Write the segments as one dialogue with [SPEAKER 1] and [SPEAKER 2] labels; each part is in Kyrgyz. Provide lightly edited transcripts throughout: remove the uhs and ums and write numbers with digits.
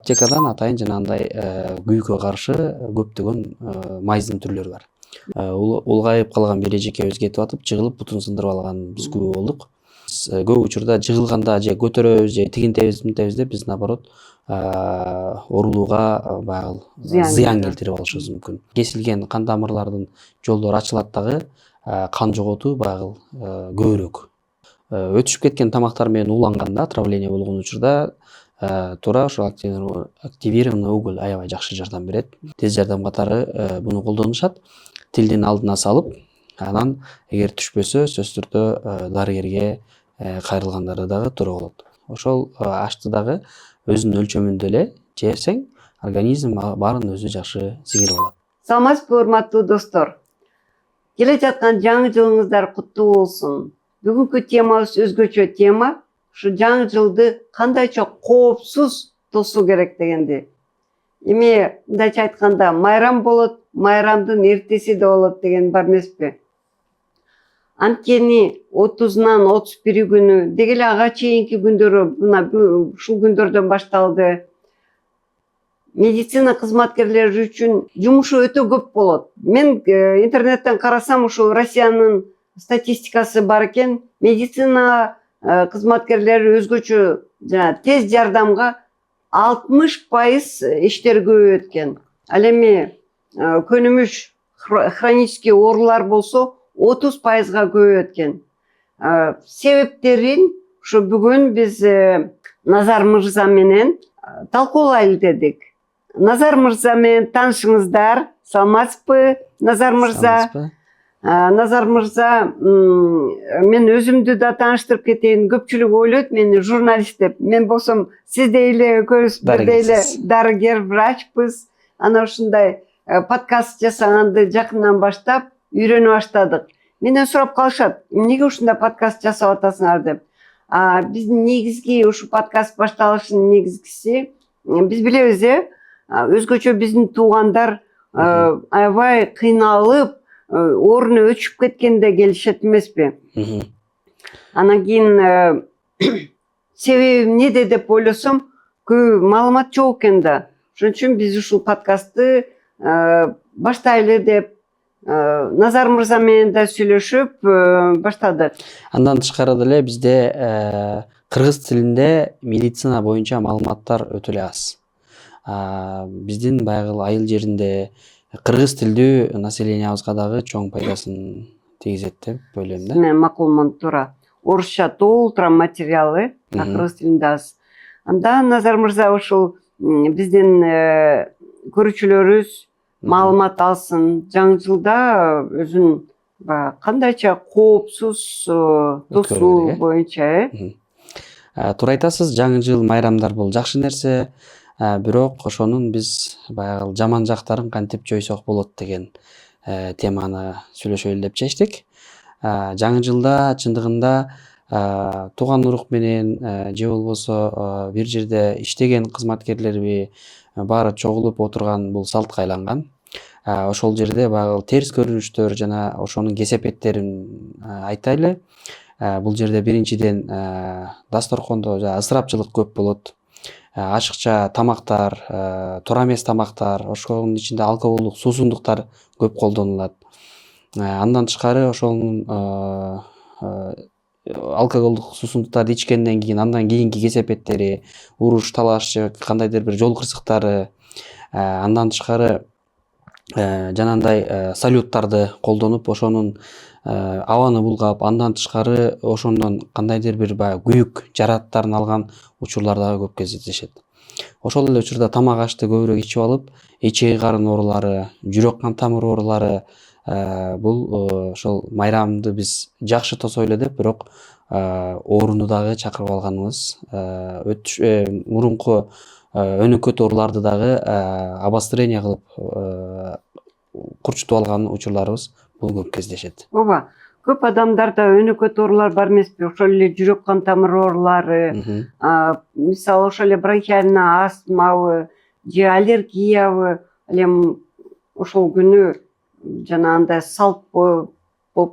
[SPEAKER 1] аптекадан атайын жанагындай күйүүгө каршы көптөгөн майздын түрлөрү бар. Улгайып калган бережекебиз кетип атып, жыгылып бутун сындырып алган биз күбө болдук. Көп учурда жыгылганда же көтөрөбүз же тигинтебиз мынтебиз деп биз наоборот оорулууга баягы зыян келтирип алышыбыз мүмкүн. Кесилген кан тамырлардын жолдору ачылат дагы, кан жоготуу баягы көбүрөөк. Өтүшүп кеткен тамактар менен ууланганда, отравление болгон учурда туура ошо активированный уголь аябай жакшы жардам берет. Тез жардам катары буну колдонушат. Тилдин алдына салып, анан эгер түшпөсө сөзсүз түрдө дарыгерге кайрылгандары дагы туура болот. Ошол ашты дагы өзүнүн өлчөмүндө эле жесең, организм баарын өзү жакшы сиңирип алат.
[SPEAKER 2] Саламатсызбы, урматтуу достор. Келе жаткан жаңы жылыңыздар куттуу болсун. Бүгүнкү темабыз өзгөчө тема. Ушу жаңы жылды кандайча коопсуз тосуу керек дегенди. Эми мындайча айтканда, майрам болот, майрамдын эртеси да болот деген бар эмеспи? Анткени 30-нан 31 күнү, деги эле ага чейинки күндөрү, мына ушул күндөрдөн башталды. Медицина кызматкерлери үчүн жумушу өтө көп болот. Мен интернеттен карасам, ушу Россиянын статистикасы бар экен. Медицина кызматкерлери өзгөчө тез жардамга 60% иштер көбөйөт экен. Ал эми көнүмүш хронический оорулар болсо 30%га көбөйөт экен. Себептерин ушу бүгүн биз Назар мырза менен талкуулайлы дедик. Назар мырза менен таанышыңыздар. Саламатсызбы, Назар мырза? Назар мырза, мен өзүмдү да тааныштырып кетейин. Көпчүлүк ойлойт мени журналист деп. Мен болсом сиз дейле экөөбүз бир дейле дарыгер, врачпыз. Ана ушундай подкаст жасаганды жакындан баштап үйрөнүп баштадык. Менден сурап калышат, эмнеге ушундай подкаст жасап атасыңар деп. Биздин негизги ушу подкаст башталышынын негизгиси, биз билебиз, өзгөчө биздин туугандар аябай кыйналып, ооруну өчүп кеткенде келишет эмеспи? Анан кийин себеби эмнеде деп ойлосом, көп маалымат жок экен да. Ошон үчүн биз ушул подкастты баштайлы деп Назар мырза менен да сүйлөшүп баштадык.
[SPEAKER 1] Андан тышкары деле бизде кыргыз тилинде медицина боюнча маалыматтар өтө эле аз. Биздин баягы айыл жеринде кыргыз тилдүү населениябызга дагы чоң пайдасын тийгизет деп ойлойм да.
[SPEAKER 2] Мен макулмун, туура. Орусча толтура материалы, кыргыз тилинде аз. Анда Назар мырза ушул биздин көрүүчүлөрүбүз маалымат алсын, жаңы жылда өзүн кандайча коопсуз тосуу боюнча.
[SPEAKER 1] Туура айтасыз, жаңы жыл, майрамдар бул жакшы нерсе, бирок ошонун биз баягы жаман жактарын кантип жойсок болот деген теманы сүйлөшөлү деп чечтик. Жаңы жылда чындыгында тууган урук менен же болбосо бир жерде иштеген кызматкерлерби баары чогулуп отурган бул салтка айланган. Ошол жерде баягы терс көрүнүштөр жана ошонун кесепеттерин айтайлы. Бул жерде биринчиден дасторкондо ысырапчылык көп болот. Ашыкча тамактар, туура эмес тамактар, ошонун ичинде алкоголдук суусундуктар көп колдонулат. Андан тышкары ошонун алкоголдук суусундуктарды ичкенден кийин андан кийинки кесепеттери, уруш, талаш же кандайдыр бир жол кырсыктары, андан тышкары жанагындай салюттарды колдонуп, ошонун абаны булгап, андан тышкары ошондон кандайдыр бир баягы күйүк жарааттарын алган учурлар дагы көп кездешет. Ошол эле учурда тамак ашты көбүрөөк ичип алып, эчеги карын оорулары, жүрөк кан тамыр оорулары, бул ошол майрамды биз жакшы тосойлу деп, бирок ооруну дагы чакырып алганыбыз, мурунку өнөкөт ооруларды дагы обострение кылып курчутуп алган учурларыбыз бул көп кездешет.
[SPEAKER 2] Ооба, көп адамдарда өнөкөт оорулар бар эмеспи? Ошол эле жүрөк кан тамыр оорулары, мисалы ошол эле бронхиальный астмабы же аллергиябы, ал эми ошол күнү жанагындай салт болуп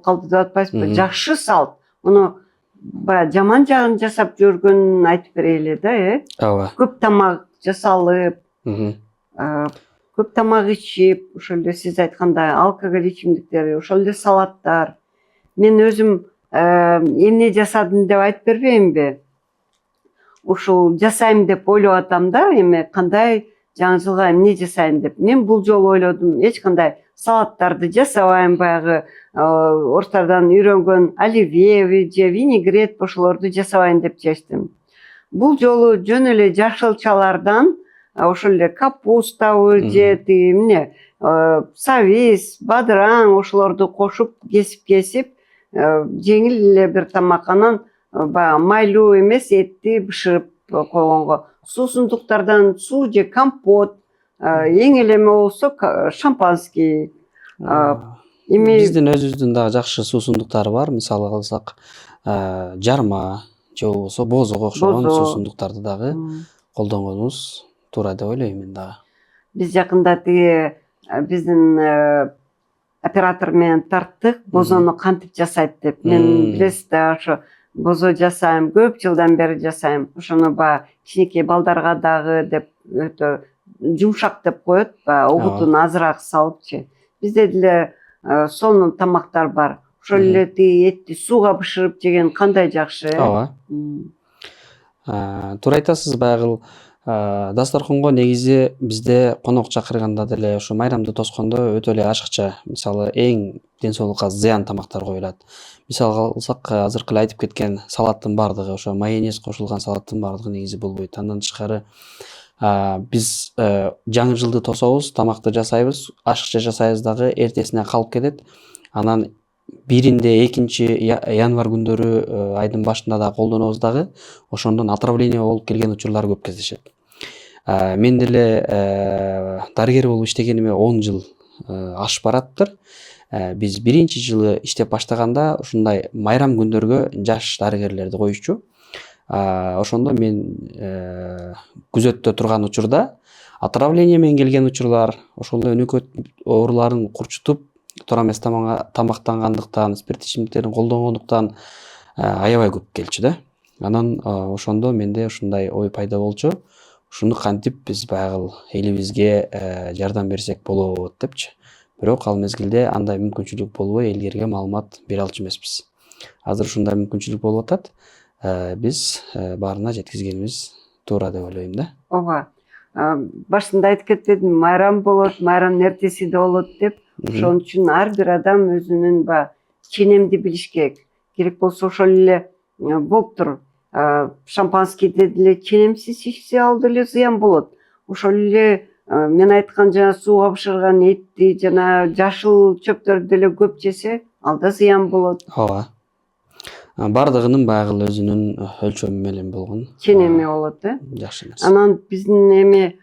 [SPEAKER 2] калды деп атпайсызбы? Жакшы салт. Муну баягы жаман жагын жасап жүргөнүн айтып берели да,
[SPEAKER 1] Ооба.
[SPEAKER 2] Көп тамак жасалып,
[SPEAKER 1] Мгм.
[SPEAKER 2] көп тамак ичип, ошол эле сиз айткандай алкоголь ичимдиктер, ошол эле салаттар. Мен өзүм эмне жасадым деп айтып бербейинби? Ушул жасайм деп ойлоп атам да, эми кандай жаңы жылга эмне жасайын деп. Мен бул жолу ойлодум, эч кандай салаттарды жасабайм, баягы ортадан үйрөнгөн оливье же винегрет ошолорду жасабайын деп чечтим. Бул жолу жөн эле жашылчалардан ошол эле капустабы же тиги эмне сабиз, бадыраң ошолорду кошуп кесип жеңил эле бир тамак. Анан баягы майлуу эмес этти бышырып койгонго суусундуктардан суу же компот, эң эле эме болсо шампанский. Эми
[SPEAKER 1] Биздин өзүбүздүн дагы жакшы суусундуктары бар. Мисалы алсак, жарма же болбосо бозого окшогон
[SPEAKER 2] Бозо.
[SPEAKER 1] суусундуктарды дагы колдонгонубуз туура деп ойлойм мен дагы.
[SPEAKER 2] Биз жакында тиги биздин оператор менен тарттык, бозону кантип жасайт деп. Мен билесиз да, ошо бозо жасайм, көп жылдан бери жасайм. Ошону баягы кичинекей балдарга дагы деп өтө жумшак деп коет, баягы угутун азыраак салыпчы. Бизде деле сонун тамактар бар. Ошол эле тиги этти сууга бышырып жеген кандай жакшы.
[SPEAKER 1] Ооба. Туура айтасыз. Баягы дасторконго негизи бизде конок чакырганда деле ошо майрамды тоскондо өтө эле ашыкча, мисалы эң ден соолукка зыян тамактар коюлат. Мисалга алсак, азыркы эле айтып кеткен салаттын баардыгы, ошо майонез кошулган салаттын баардыгы негизи болбойт. Андан тышкары биз жаңы жылды тособуз, тамакты жасайбыз, ашыкча жасайбыз дагы эртесине калып кетет. Анан 1-нде 2-январь күндөрү айдын башында да колдонобуз дагы, ошондон отравление болуп келген учурлар көп кездешет. Мен деле дарыгер болуп иштегениме 10 жыл ашып бараттыр. Биз 1-чи жылы иштеп баштаганда ушундай майрам күндөргө жаш дарыгерлерди коючу. Ошондо мен күзөттө турган учурда отравление менен келген учурлар, ошол эле өнөкөт ооруларын курчутуп, туура эмес тамактангандыктан, спирт ичимдиктерин колдонгондуктан аябай көп келчү да. Анан ошондо менде ушундай ой пайда болчу. Ушуну кантип биз баягы элибизге жардам берсек болот депчи. Бирок ал мезгилде андай мүмкүнчүлүк болбой, элдерге маалымат бере алчу эмеспиз. Азыр ушундай мүмкүнчүлүк болуп атат. Биз баарына жеткизгенибиз туура деп ойлойм да.
[SPEAKER 2] Ооба. Башында айтып кетпедим, майрам болот, майрамдын эртесиде болот деп. Ошон үчүн ар бир адам өзүнүн ченемди билиш керек. Керек болсо ошол эле болуптур. Шампанскийде деле ченемсиз ичсе ал деле зыян болот. Ошол эле мен айткан жана сууга бышырган этти жана жашыл чөптөрдү деле көп жесе, ал да зыян болот.
[SPEAKER 1] Ооба. Бардыгынын баягы өзүнүн өлчөмү менен болгон
[SPEAKER 2] Ченеми болот,
[SPEAKER 1] жакшы нерсе.
[SPEAKER 2] Анан биздин эми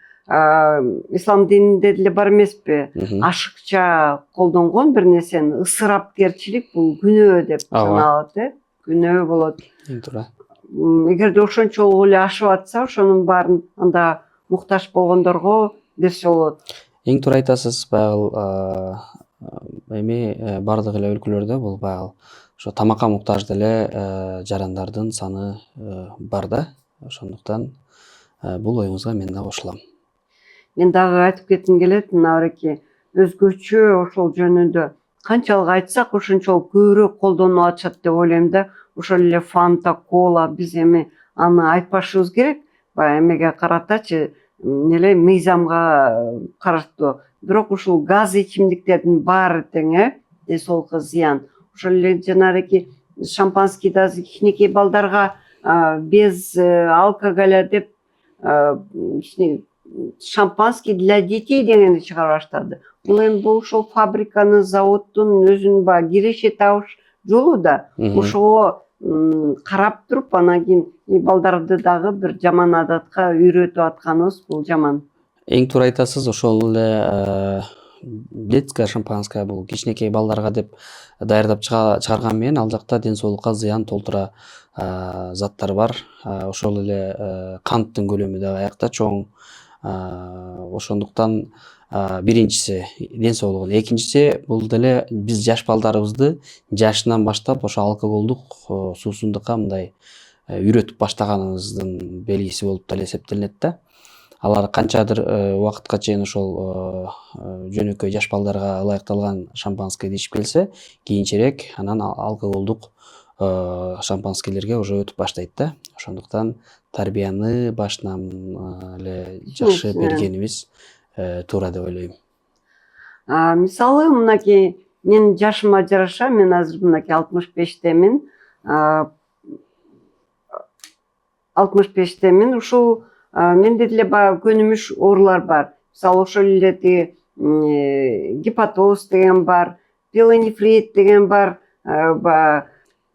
[SPEAKER 2] ислам дининде деле бар эмеспи? Ашыкча колдонгон бир нерсени ысырапкерчилик бул күнөө деп саналат, күнөө болот.
[SPEAKER 1] Туура.
[SPEAKER 2] Эгерде ошончолук эле ашып атса, ошонун баарын анда муктаж болгондорго берсе болот.
[SPEAKER 1] Эң туура айтасыз. Баягы эми бардык эле өлкөлөрдө бул баягы ошо тамакка муктаж деле жарандардын саны бар да. Ошондуктан бул оюңузга мен да кошулам.
[SPEAKER 2] Мен дагы айтып кетким келет, мынабеки өзгөчө ошол жөнүндө канчалык айтсак ошончолук көбүрөөк колдонуп атышат деп ойлойм да. Ошол эле фанта, кола, биз эми аны айтпашыбыз керек. Баягы эмеге каратачы, эмне мыйзамга караштуу. Бирок ушул газ ичимдиктердин баары тең ден соолукка зыян. Ошол эле жанагы шампанский да кичинекей балдарга без алкоголя деп шампанский для детей дегенди чыгарып баштады. Бул эми бул ошол фабриканын, заводдун өзүнүн баягы киреше табыш жолу да. Ошого карап туруп, анан кийин балдарды дагы бир жаман адатка үйрөтүп атканыбыз бул жаман.
[SPEAKER 1] Эң туура айтасыз. Ошол эле детская шампанское бул кичинекей балдарга деп даярдап чыгарган менен ал жакта ден соолукка зыян толтура заттар бар. Ошол эле канттын көлөмү да аякта чоң. Ошондуктан биринчиси ден соолугу, экинчиси бул деле биз жаш балдарыбызды жашынан баштап ошо алкоголдук суусундукка мындай үйрөтүп баштаганыбыздын белгиси болуп деле эсептелинет да. алар канчадыр убакытка чейин ошол жөнөкөй жаш балдарга ылайыкталган шампанскийди ичип келсе, кийинчерээк анан алкоголдук шампанскийлерге уже өтүп баштайт да. Ошондуктан тарбияны башынан эле жакшы бергенибиз туура деп ойлойм.
[SPEAKER 2] Мисалы, мынакей мен жашыма жараша, мен азыр мынакей 65-темин. 65-темин. Ушул менде деле баягы көнүмүш оорулар бар. Мисалы, ошол эле гепатоз деген бар, пилонефрит деген бар.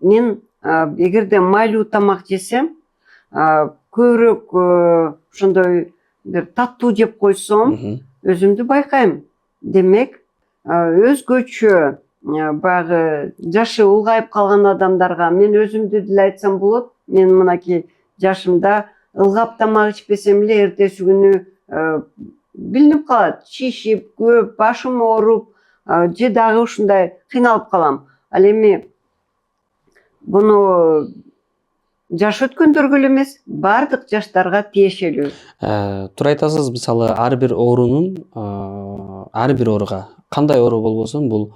[SPEAKER 2] Мен эгерде майлуу тамак жесем, көбүрөөк ошондой бир таттуу жеп койсом, өзүмдү байкайм. Демек, өзгөчө баягы жашы улгайып калган адамдарга мен өзүмдү деле айтсам болот. Мен мынакей жашымда ылгап тамак ичпесем эле эртеси күнү билинип калат. Шишип, көп, башым ооруп, же дагы ушундай кыйналып калам. Ал эми буну жаш өткөндөргө эле эмес, бардык жаштарга тиешелүү.
[SPEAKER 1] Туура айтасыз. Мисалы, ар бир ооруга, кандай оору болбосун, бул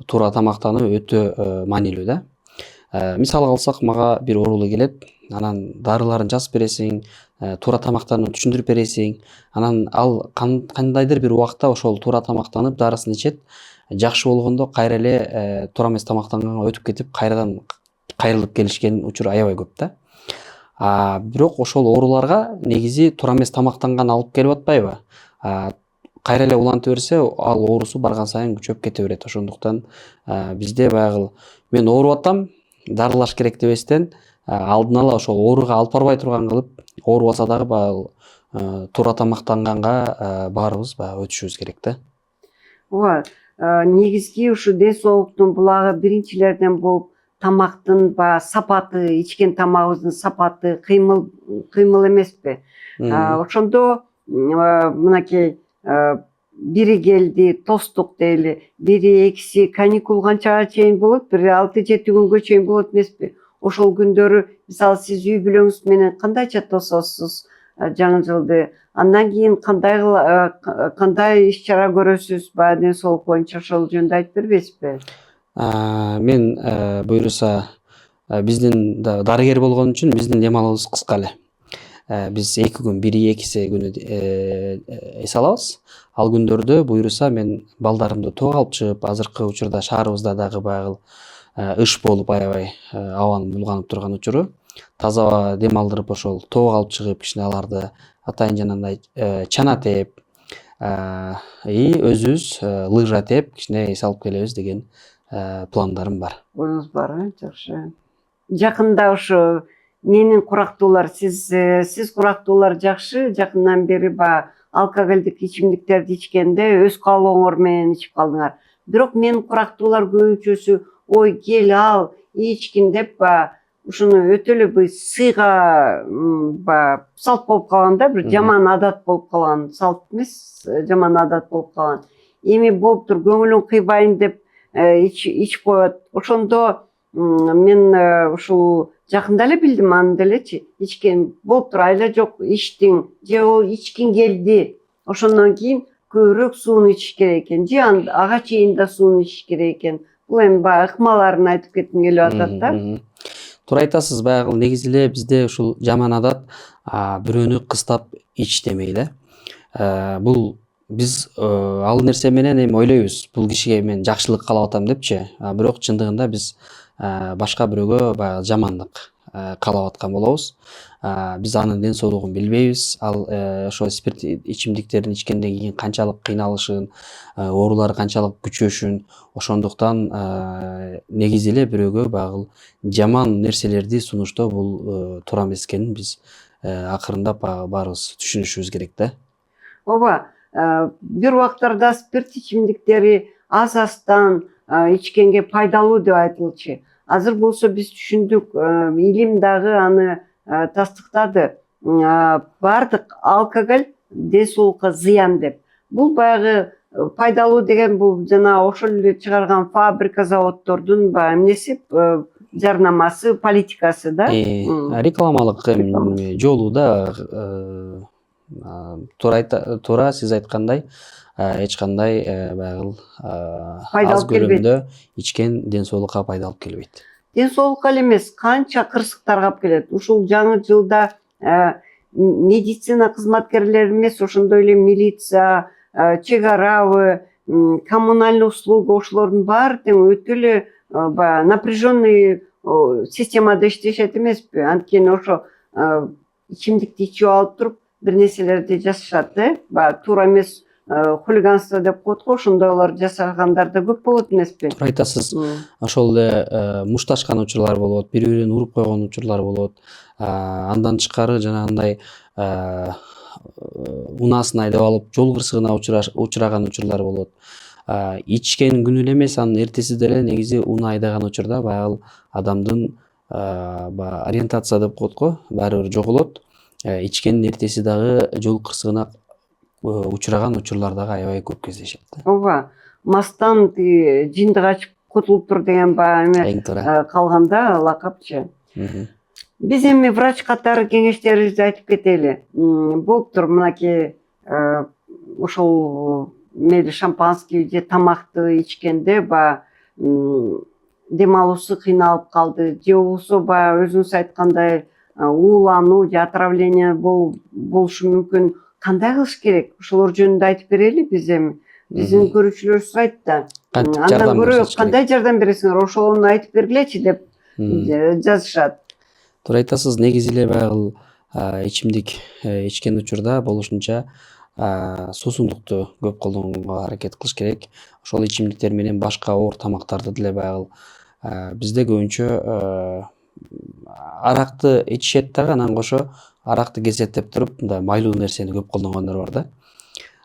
[SPEAKER 1] туура тамактануу өтө маанилүү да. Мисалга алсак, мага бир оорулуу келет, анан дарыларын жазып бересиң, туура тамактанууну түшүндүрүп бересиң, анан ал кандайдыр бир убакта ошол туура тамактанып, дарысын ичет, жакшы болгондо кайра эле туура эмес тамактанганга өтүп кетип, кайрадан кайрылып келишкен учур аябай көп да. Бирок ошол ооруларга негизи туура эмес тамактанган алып келип атпайбы? Кайра эле улантып берсе, ал оорусу барган сайын күчөп кете берет. Ошондуктан бизде баягы мен ооруп атам, дарылаш керек дебестен, алдын ала ошол ооруга алып барбай турган кылып, оорубаса дагы баягы туура тамактанганга баарыбыз баягы өтүшүбүз керек да. Ооба,
[SPEAKER 2] негизги ушу ден соолуктун булагы биринчилерден болуп, тамактын сапаты, ичкен тамагыбыздын сапаты, кыймыл эмеспи? Ошондо мынакей бири келди, тостук дейли, бири экиси каникул канчага чейин болот? Бир 6-7 күнгө чейин болот эмеспи? Ошол күндөрү, мисалы, сиз үй бүлөңүз менен кандайча тососуз жаңы жылды? Андан кийин кандай иш чара көрөсүз? Баягы ден соолук боюнча ошол жөнүндө айтып бербейсизби?
[SPEAKER 1] Мен буюрса, биздин дарыгер болгон үчүн биздин дем алуубуз кыска эле. Биз 2 күн, 1-2 күнү эс алабыз. Ал күндөрдө буюрса мен балдарымды тоого алып чыгып, азыркы учурда шаарыбызда дагы баягы ыш болуп аябай абанын булганып турган учуру, таза дем алдырып ошол тоого алып чыгып, кичине аларды атайын жанагындай чана тээп, өзүбүз лыжа тээп, кичине эс алып келебиз деген пландарым бар.
[SPEAKER 2] Оюңуз бар, жакшы. Жакында ошо менин курактуулар, сиз курактуулар жакшы, жакындан бери алкоголдук ичимдиктерди ичкенде өз каалооңор менен ичип калдыңар. Бирок менин курактуулар көбүнчөсү ой кел ал ичкин деп ушуну өтө эле сыйга салт болуп калган да, бир жаман адат болуп калган, салт эмес, жаман адат болуп калган. Эми болуптур, көңүлүң кыйбайын деп ичип коет. Ошондо мен ушул жакында эле билдим, аны делечи, ичкен болуптур, айла жок ичтиң, же ол ичкин келди, ошондон кийин көбүрөөк сууну ичиш керек экен, же ага чейин да сууну ичиш керек экен. Бул эми баягы ыкмаларын айтып кетким келип атат да.
[SPEAKER 1] Туура айтасыз. Баягы негизи эле бизде ушул жаман адат бирөөнү кыстап ич демей да. Бул биз ал нерсе менен эми ойлойбуз, бул кишиге мен жакшылык каалап атам депчи. Бирок чындыгында биз башка бирөөгө баягы жамандык каалап аткан болобуз. Биз анын ден соолугун билбейбиз. Ал ошо спирт ичимдиктерин ичкенден кийин канчалык кыйналышын, оорулары канчалык күчөшүн, ошондуктан негизи эле бирөөгө баягы жаман нерселерди сунуштоо бул туура эмес экенин биз акырындап баарыбыз түшүнүшүбүз керек да.
[SPEAKER 2] Ооба, бир убактарда спирт ичимдиктери аз-аздан ичкенге пайдалуу деп айтылчу. Азыр болсо биз түшүндүк, илим дагы аны тастыктады. Бардык алкоголь ден соолукка зыян деп. Бул баягы пайдалуу деген бул жана ошол эле чыгарган фабрика, заводдордун эмнеси, жарнамасы, политикасы да.
[SPEAKER 1] Рекламалык жолу да Туура сиз айткандай эч кандай баягы
[SPEAKER 2] Пайда
[SPEAKER 1] аз
[SPEAKER 2] алып келбейт.
[SPEAKER 1] көлөмдө ичкен ден соолукка пайда алып келбейт.
[SPEAKER 2] Ден соолукка эле эмес, канча кырсыктарга алып келет. Ушул жаңы жылда медицина кызматкерлери эмес, ошондой эле милиция, чек арабы, коммунальный услуга, ошолордун баары тең өтө эле баягы напряженный системада иштешет эмеспи? Анткени ошо ичимдикти ичип алып туруп бир нерселерди жасашат, баягы туура эмес хулиганство деп коет го, ошондойлор жасагандар да көп болот эмеспи?
[SPEAKER 1] Туура айтасыз. Ошол эле мушташкан учурлар болот, бири бирин уруп койгон учурлар болот. Андан тышкары жанагындай унаасын айдап алып жол кырсыгына учураган учурлар болот. Ичкен күнү эле эмес, анын эртеси деле негизи унаа айдаган учурда баягы адамдын баягы ориентация деп коет го, баары бир жоголот. Ичкендин эртеси дагы жол кырсыгына учураган учурлар дагы аябай көп кездешет.
[SPEAKER 2] Ооба, мастан жинди качып кутулуптур деген баягы
[SPEAKER 1] Эң туура.
[SPEAKER 2] калганда лакапчы. Биз эми врач катары кеңештерибизди айтып кетели. Болуптур мынакей ошол мейли шампанский же тамакты ичкенде баягы дем алуусу кыйналып калды, же болбосо баягы өзүңүз айткандай уулануу же отравление болушу мүмкүн. Кандай кылыш керек? Ошолор жөнүндө айтып берели биз эми. Биздин көрүүчүлөрүбүз айтты. Андан көрө кандай жардам бересиңер? Ошону айтып бергилечи деп жазышат.
[SPEAKER 1] Туура айтасыз. Негизи эле баягы ичимдик ичкен учурда болушунча суусундукту көп колдонууга аракет кылыш керек. Ошол ичимдиктер менен башка оор тамактарды деле баягы бизде көбүнчө аракты ичишет дагы, анан кошо аракты кесеттеп туруп мындай майлуу нерсени көп колдонгондор бар да.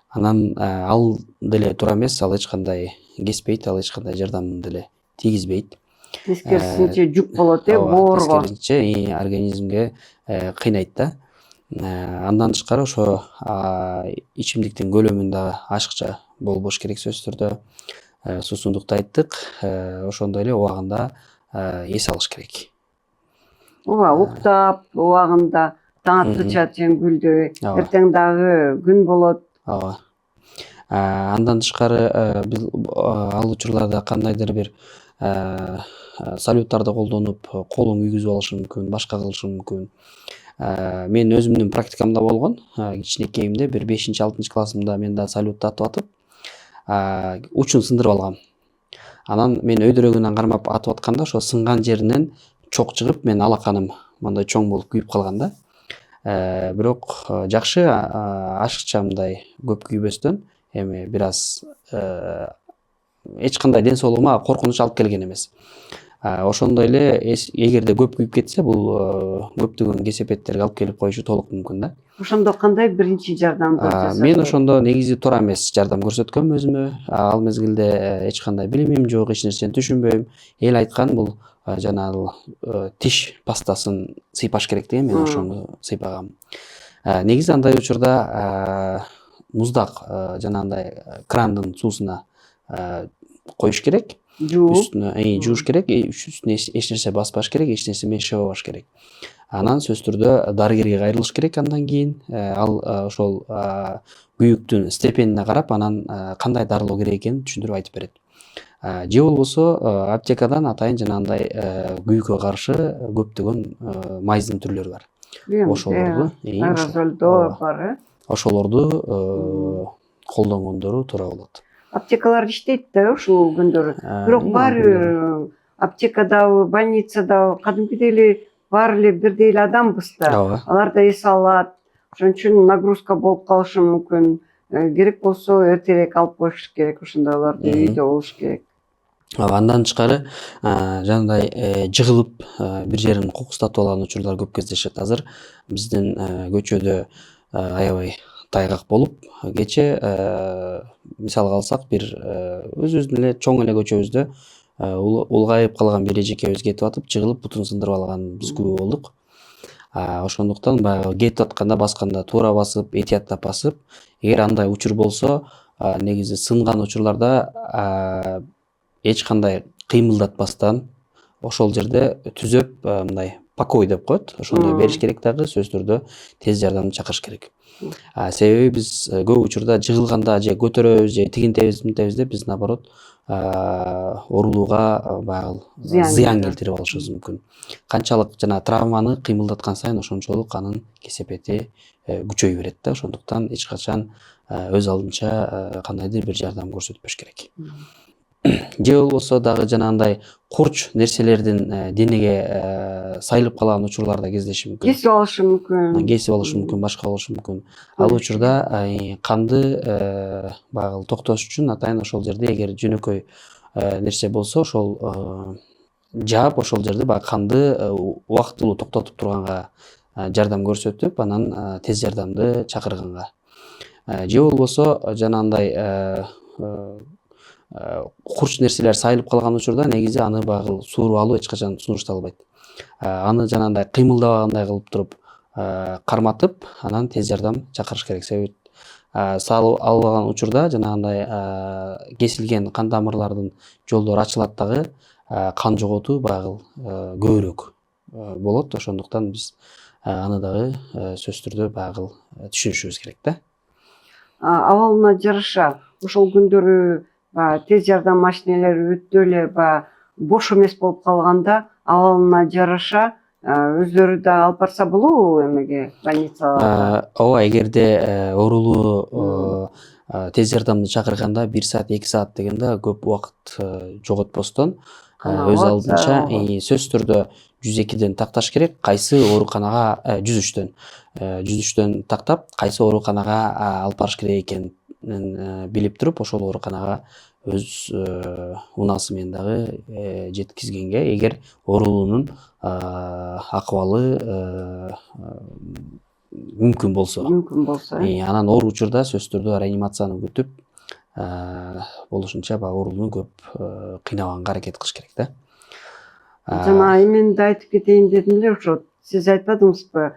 [SPEAKER 1] Анан ал деле туура эмес, ал эч кандай кеспейт, ал эч кандай жардамын деле тийгизбейт.
[SPEAKER 2] Тескерисинче жүк болот, боорго.
[SPEAKER 1] Тескерисинче организмге кыйнайт да. Андан тышкары ошо ичимдиктин көлөмүн дагы ашыкча болбош керек сөзсүз түрдө. Суусундукту айттык, ошондой эле убагында эс алыш керек.
[SPEAKER 2] Ооба, уктап, убагында таң аткыча жеңгүлдөй, эртең дагы күн болот.
[SPEAKER 1] Ооба. Андан тышкары биз ал учурларда кандайдыр бир салюттарды колдонуп колун күйгүзүп алышы мүмкүн, башка кылышы мүмкүн. Мен өзүмдүн практикамда болгон. Кичинекейимде бир 5-6 классымда мен да салют атып атып учун сындырып алгам. Анан мен өйдөрөгүнөн кармап атып атканда ошо сынган жеринен чок чыгып, мен алаканым мындай чоң болуп күйүп калган да. Бирок жакшы, ашыкча мындай көп күйбөстөн эми бир аз эч кандай ден соолугума коркунуч алып келген эмес. Ошондой эле эгерде көп күйүп кетсе, бул көптөгөн кесепеттерге алып келип коюшу толук мүмкүн да.
[SPEAKER 2] Ошондо кандай биринчи жардамды жасадыңыз?
[SPEAKER 1] Мен ошондо негизи туура эмес жардам көрсөткөм өзүмө. Ал мезгилде эч кандай билимим жок, эч нерсени түшүнбөйм. Эл айткан бул жанагы тиш пастасын сыйпаш керек деген, мен ошону сыйпагам. Негизи андай учурда муздак жанагындай крандын суусуна коюш керек. Үстүнө жууш керек, үстүнө эч нерсе баспаш керек, эч нерсе менен шыбабаш керек. Анан сөзсүз түрдө дарыгерге кайрылыш керек андан кийин. Ал ошол күйүктүн степенине карап, анан кандай дарылоо керек экенин түшүндүрүп айтып берет. Же болбосо аптекадан атайын жанагындай күйүккө каршы көптөгөн майздын түрлөрү бар. Ошолорду
[SPEAKER 2] аэрозолдор бар,
[SPEAKER 1] ошолорду колдонгондору туура болот.
[SPEAKER 2] Аптекалар иштейт да ушул күндөрү. Бирок баары аптекадабы, больницадабы кадимкидей эле баары эле бирдей эле адамбыз да. Алар да эс алат. Ошон үчүн нагрузка болуп калышы мүмкүн. Керек болсо эртерээк алып коюш керек, ошондойлорду үйдө болуш керек.
[SPEAKER 1] Андан тышкары жанагындай жыгылып бир жерин кокустатып алган учурлар көп кездешет. Азыр биздин көчөдө аябай тайгак болуп, кече мисалга алсак, бир өзүбүздүн эле чоң эле көчөбүздө улгайып калган бир эжекебиз кетип атып, жыгылып бутун сындырып алган биз күбө болдук. Ошондуктан баягы кетип атканда, басканда туура басып, этияттап басып, эгер андай учур болсо, негизи сынган учурларда эч кандай кыймылдатпастан ошол жерде түзөп мындай покой деп коет, ошондой бериш керек дагы, сөзсүз түрдө тез жардамды чакырыш керек. Себеби биз көп учурда жыгылганда же көтөрөбүз же тигинтебиз мынтебиз деп биз наоборот оорулууга баягы зыян келтирип алышыбыз мүмкүн. Канчалык жана травманы кыймылдаткан сайын ошончолук анын кесепети күчөй берет да. Ошондуктан эч качан өз алдынча кандайдыр бир жардам көрсөтпөш керек. Же болбосо дагы жанагындай курч нерселердин денеге сайылып калган учурлар да кездеши мүмкүн. Кесип алышы мүмкүн, башка болушу мүмкүн. Ал учурда канды баягы токтош үчүн атайын ошол жерде эгер жөнөкөй нерсе болсо, ошол жаап ошол жерде баягы канды убактылуу токтотуп турганга жардам көрсөтүп, анан тез жардамды чакырганга. Же болбосо жанагындай курч нерселер сайылып калган учурда негизи аны баягы сууруп алуу эч качан сунушталбайт. Аны жанагындай кыймылдабагандай кылып туруп карматып, анан тез жардам чакырыш керек. Себеби салып албаган учурда жанагындай кесилген кан тамырлардын жолдору ачылат дагы, кан жоготуу баягы көбүрөөк болот. Ошондуктан биз аны дагы сөзсүз түрдө баягы түшүнүшүбүз керек да.
[SPEAKER 2] Абалына жараша ошол күндөрү тез жардам машиналары өтө эле бош эмес болуп калганда, абалына жараша өздөрү да алып барса болобу эмеге, больницаларга?
[SPEAKER 1] Ооба, эгерде оорулуу тез жардамды чакырганда 1 саат 2 саат дегенде көп убакыт жоготпостон өз алдынча сөзсүз түрдө 102ден такташ керек. Кайсы ооруканага 103дөн тактап, кайсы ооруканага алып барыш керек экенин билип туруп, ошол ооруканага өз унаасы менен дагы жеткизгенге, эгер оорулуунун акыбалы мүмкүн болсо. Анан оор учурда сөзсүз түрдө реанимацияны күтүп, болушунча оорулууну көп кыйнабаганга аракет кылыш керек да.
[SPEAKER 2] Жана эми да айтып кетейин дедим эле, ошо сиз айтпадыңызбы,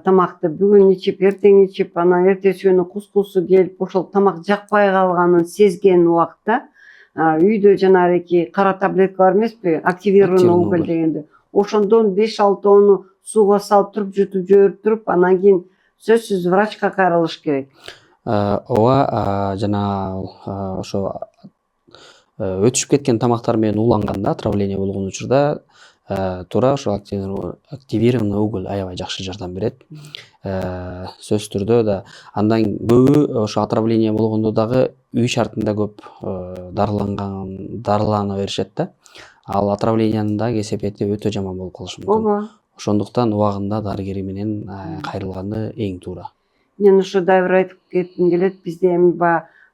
[SPEAKER 2] тамакты бүгүн ичип, эртең ичип, анан эртеси күнү кускусу келип, ошол тамак жакпай калганын сезген убакта үйдө жанагы кара таблетка бар эмеспи, активированный уголь дегенде, ошондон 5-6 сууга салып туруп, жутуп жиберип туруп, анан кийин сөзсүз врачка кайрылыш керек.
[SPEAKER 1] Ооба, жана ошо өтүшүп кеткен тамактар менен ууланганда, отравление болгон учурда туура ошо активированный уголь аябай жакшы жардам берет. Сөзсүз түрдө да андан көбү ошо отравление болгондо дагы үй шартында көп дарылана беришет да. Ал отравлениянын да кесепети өтө жаман болуп калышы мүмкүн. Ошондуктан убагында дарыгери менен кайрылганы эң туура.
[SPEAKER 2] Мен ошо дайыр айтып кетким келет, бизде эми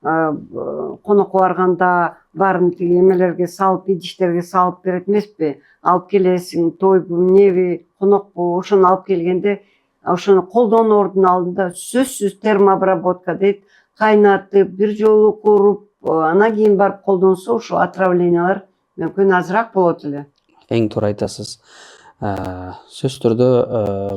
[SPEAKER 2] конокко барганда баарын тиги эмелерге салып, идиштерге салып берет эмеспи? Алып келесиң, тойбу, эмнеби, конокпу, ошону алып келгенде, ошону колдоноордун алдында сөзсүз термообработка дейт, кайнатып, бир жолу куруп, анан кийин барып колдонсо, ошо отравлениялар мүмкүн азыраак болот эле.
[SPEAKER 1] Эң туура айтасыз. Сөзсүз түрдө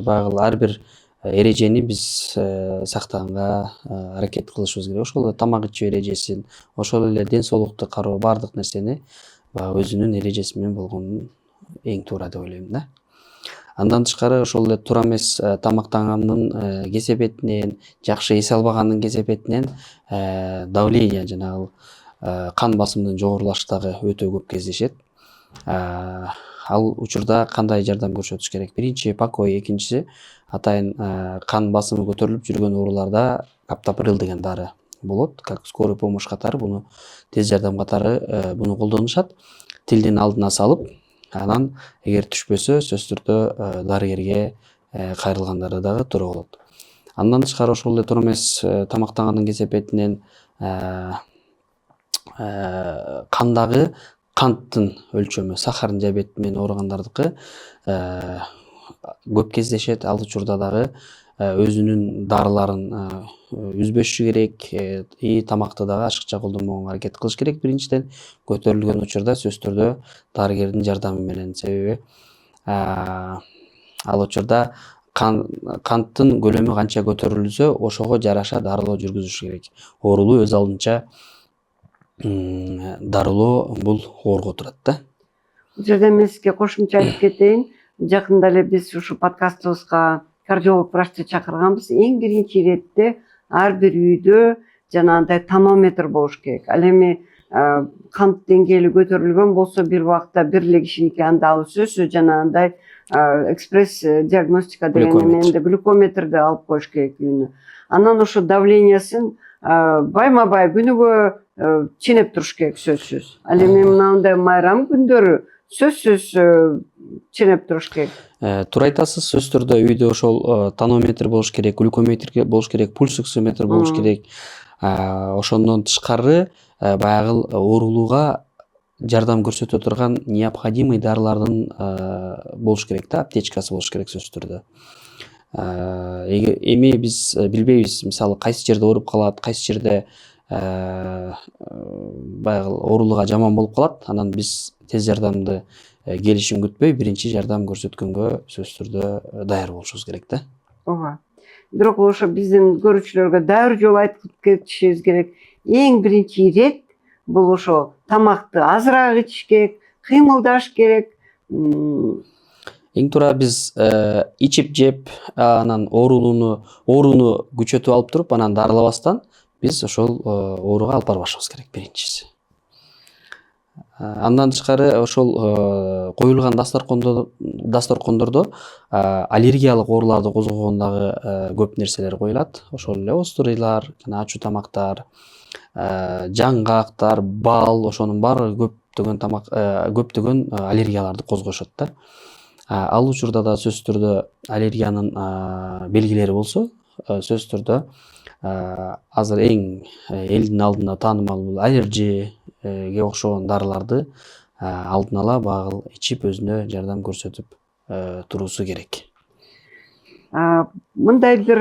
[SPEAKER 1] баягы ар бир эрежени биз сактаганга аракет кылышыбыз керек. Ошол эле тамак ичүү эрежесин, ошол эле ден соолукту кароо, баардык нерсени өзүнүн эрежеси менен болгонун эң туура деп ойлойм да. Андан тышкары ошол эле туура эмес тамактанганын кесепетинен, жакшы эс албаганын кесепетинен давление, жанагы кан басымынын жогорулашы дагы өтө көп кездешет. Ал учурда кандай жардам көрсөтүш керек? Биринчи покой, экинчиси атайын кан басымы көтөрүлүп жүргөн ооруларда каптоприл деген дары болот, как скорый помощь катары, буну тез жардам катары буну колдонушат. Тилдин алдына салып, анан эгер түшпөсө, сөзсүз түрдө дарыгерге кайрылгандары дагы туура болот. Андан тышкары ошол эле туура эмес тамактанганын кесепетинен кандагы канттын өлчөмү, сахарный диабет менен ооругандардыкы көп кездешет. Ал учурда дагы өзүнүн дарыларын үзбөшү керек, тамакты дагы ашыкча колдонбогонго аракет кылыш керек. Биринчиден көтөрүлгөн учурда сөзсүз түрдө дарыгердин жардамы менен, себеби ал учурда канттын көлөмү канча көтөрүлсө, ошого жараша дарылоо жүргүзүш керек. Оорулуу өз алдынча дарылоо бул оорго турат да.
[SPEAKER 2] Бул жерде мен сизге кошумча айтып кетейин. жакында эле биз ушу подкастыбызга кардиолог врачты чакырганбыз. Эң биринчи иретте ар бир үйдө жанагындай тонометр болуш керек. Ал эми кант деңгээли көтөрүлгөн болсо бир убакта бир эле кишиники, анда ал сөзсүз жанагындай экспресс диагностика деген эменде глюкометрди алып коюш керек үйүнө. Анан ошо давлениясын байма бай күнүгө ченеп туруш керек сөзсүз. Ал эми мындай майрам күндөрү сөзсүз ченеп туруш керек.
[SPEAKER 1] Туура айтасыз, сөзсүз түрдө үйдө ошол тонометр болуш керек, глюкометр болуш керек, пульс оксиметр болуш керек. Ошондон тышкары баягы оорулууга жардам көрсөтө турган необходимый дарылардын болуш керек да, аптечкасы болуш керек сөзсүз түрдө. Эми биз билбейбиз, мисалы кайсы жерде ооруп калат, кайсы жерде баягы оорулууга жаман болуп калат. Анан биз тез жардамды келишин күтпөй биринчи жардам көрсөткөнгө сөзсүз түрдө даяр болушубуз керек да.
[SPEAKER 2] Ооба. Бирок ошо биздин көрүүчүлөргө дайыр жолу айтып кетишибиз керек. Эң биринчи ирет бул ошо тамакты азыраак ичиш керек, кыймылдаш керек.
[SPEAKER 1] Эң туура биз ичип жеп, анан ооруну күчөтүп алып туруп, анан дарылабастан биз ошол ооруга алып барбашыбыз керек биринчиси. Андан тышкары ошол коюлган дасторкондордо аллергиялык ооруларды козгогон дагы көп нерселер коюлат. Ошол эле остурыйлар, жана ачуу тамактар, жаңгактар, бал, ошонун баары көптөгөн аллергияларды козгошот да. Ал учурда да сөзсүз түрдө аллергиянын белгилери болсо, сөзсүз түрдө азыр эң элдин алдында таанымал бул аллергияга окшогон дарыларды алдын ала багыл ичип өзүнө жардам көрсөтүп туруусу керек.
[SPEAKER 2] Мындай бир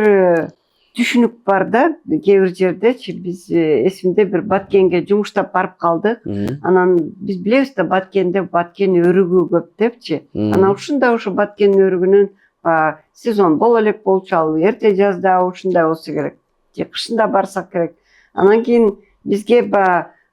[SPEAKER 2] түшүнүк бар да, кээ бир жердечи биз эсимде бир Баткенге жумуштап барып калдык. Анан биз билебиз да, Баткенде баткен өрүгү көп депчи. Анан ушундай ошо баткен өрүгүнүн сезон боло элек болчу, ал эрте жазда ушундай болсо керек, же кышында барсак керек. Анан кийин бизге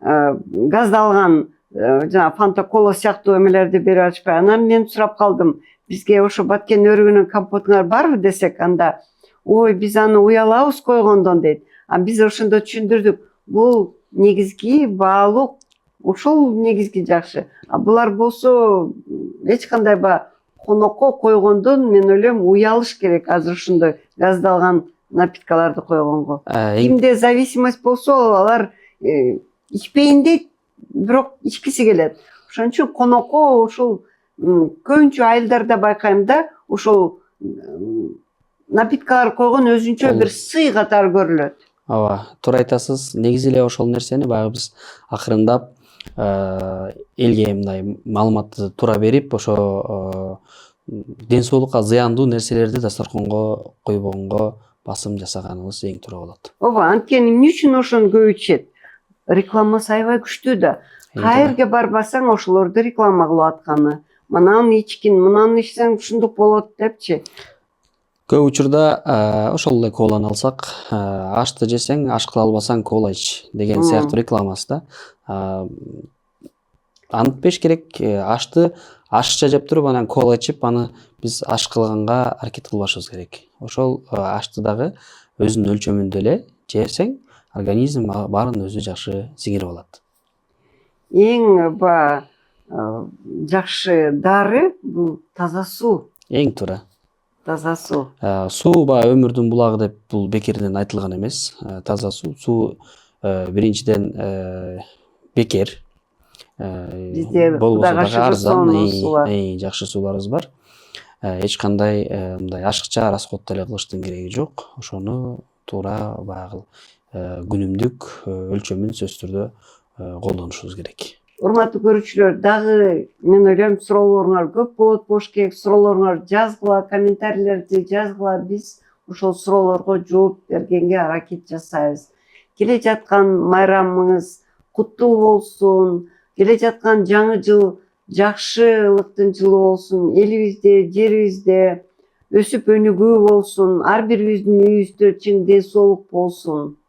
[SPEAKER 2] газдалган жана фанта кола сыяктуу эмелерди берип атышпайбы. Анан мен сурап калдым, бизге ошо баткен өрүгүнүн компотуңар барбы десек, анда ой, биз аны уялабыз койгондон дейт. Биз ошондо түшүндүрдүк, бул негизги баалуу, ошол негизги жакшы. Булар болсо эч кандай конокко койгондон мен ойлойм уялыш керек азыр ушундай газдалган напиткаларды койгонго. Кимде зависимость болсо, алар ичпейин дейт, бирок ичкиси келет. Ошон үчүн конокко ушул көбүнчө айылдарда байкайм да, ушул напиткалар койгон өзүнчө бир сый катары көрүлөт.
[SPEAKER 1] Ооба, туура айтасыз. Негизи эле ошол нерсени баягы биз акырындап элге мындай маалыматты туура берип, ошо ден соолукка зыяндуу нерселерди дасторконго койбогонго басым жасаганыбыз эң туура болот.
[SPEAKER 2] Ооба, анткени эмне үчүн ошону көп ичет? Рекламасы аябай күчтүү да. Кайерге барбасаң ошолорду реклама кылып атканы. Мынаны ичкин, мынаны ичсең ушундук болот депчи.
[SPEAKER 1] Көп учурда ошол эле коланы алсак, ашты жесең, аш кыла албасаң кола ич деген сыяктуу рекламасы да. Антпеш керек, ашты ашча жеп туруп, анан кола ичип, аны биз аш кылганга аракет кылбашыбыз керек. Ошол ашты дагы өзүнүн өлчөмүндө эле жесең, организм баарын өзү жакшы сиңирип алат.
[SPEAKER 2] Эң жакшы дары бул таза суу.
[SPEAKER 1] Эң туура.
[SPEAKER 2] Таза суу.
[SPEAKER 1] Суу өмүрдүн булагы деп бул бекерден айтылган эмес. Таза суу биринчиден бекер.
[SPEAKER 2] Бизде
[SPEAKER 1] болбосо дагы арзан,
[SPEAKER 2] суулар.
[SPEAKER 1] жакшы сууларыбыз бар. Эч кандай мындай ашыкча расход деле кылыштын кереги жок. Ошону туура баягы күнүмдүк өлчөмүн сөзсүз түрдө колдонушубуз керек.
[SPEAKER 2] Урматтуу көрүүчүлөр, дагы мен ойлойм суроолоруңар көп болуш керек. Суроолоруңар жазгыла, комментарийлерди жазгыла. Биз ошол суроолорго жооп бергенге аракет жасайбыз. Келе жаткан майрамыңыз куттуу болсун. Келе жаткан жаңы жыл жакшылыктын жылы болсун. Элибизде, жерибизде өсүп өнүгүү болсун. Ар бирибиздин үйүбүздө чың ден соолук болсун.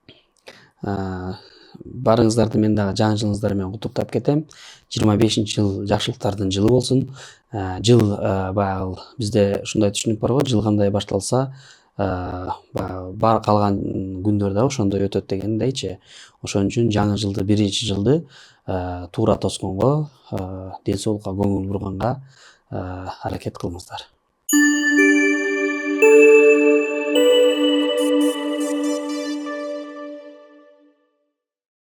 [SPEAKER 1] Барыңыздарды мен дагы жаңы жылыңыздар менен куттуктап кетем. 25 жыл жакшылыктардын жылы болсун. Жыл баягы бизде ушундай түшүнүк бар го, жыл кандай башталса, баягы калган күндөр дагы ошондой өтөт дегендейчи. Ошон үчүн жаңы жылды, биринчи жылды туура тосконго, ден соолукка көңүл бурганга аракет кылыңыздар.